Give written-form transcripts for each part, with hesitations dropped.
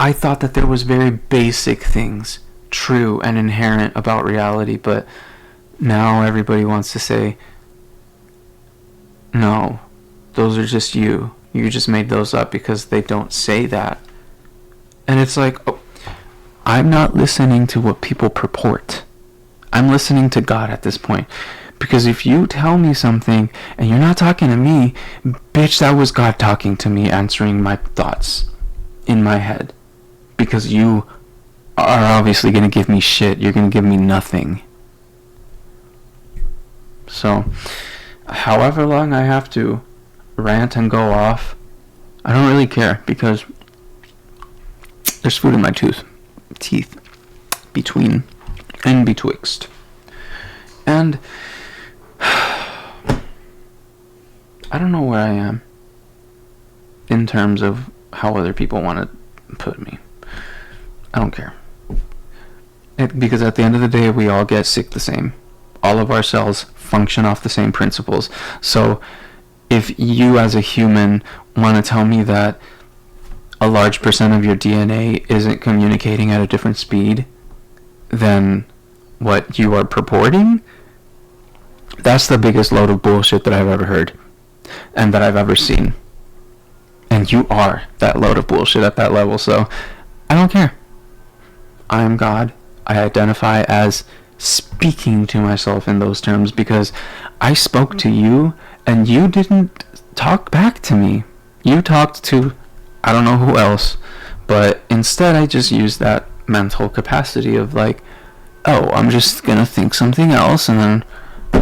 I thought that there was very basic things true and inherent about reality, but now everybody wants to say, no, those are just you. You just made those up because they don't say that. And it's like, oh, I'm not listening to what people purport. I'm listening to God at this point. Because if you tell me something and you're not talking to me, bitch, that was God talking to me, answering my thoughts in my head. Because you are obviously going to give me shit. You're going to give me nothing. So, however long I have to rant and go off, I don't really care, because there's food in my teeth, between and betwixt. And I don't know where I am in terms of how other people want to put me. I don't care. Because at the end of the day, we all get sick the same. All of our cells function off the same principles. So if you as a human want to tell me that a large percent of your DNA isn't communicating at a different speed than what you are purporting, that's the biggest load of bullshit that I've ever heard and that I've ever seen. And you are that load of bullshit at that level, so I don't care. I am God. I identify as speaking to myself in those terms because I spoke to you and you didn't talk back to me. You talked to I don't know who else, but instead I just used that mental capacity of like, oh, I'm just gonna think something else and then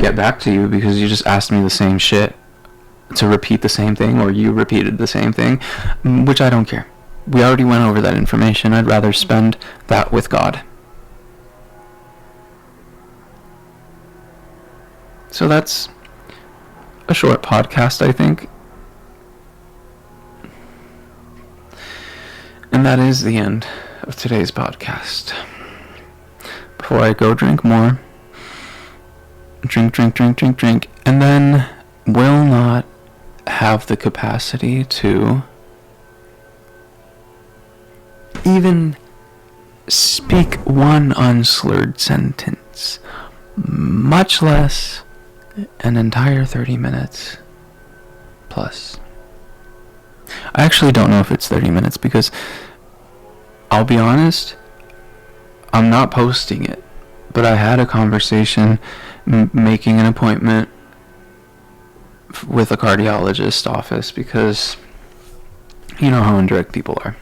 get back to you because you just asked me the same shit to repeat the same thing, or you repeated the same thing, which I don't care. We already went over that information. I'd rather spend that with God. So that's a short podcast, I think. And that is the end of today's podcast. Before I go drink more, drink, and then will not have the capacity to even speak one unslurred sentence, much less an entire 30 minutes plus. I actually don't know if it's 30 minutes because I'll be honest, I'm not posting it, but I had a conversation making an appointment with a cardiologist office because you know how indirect people are.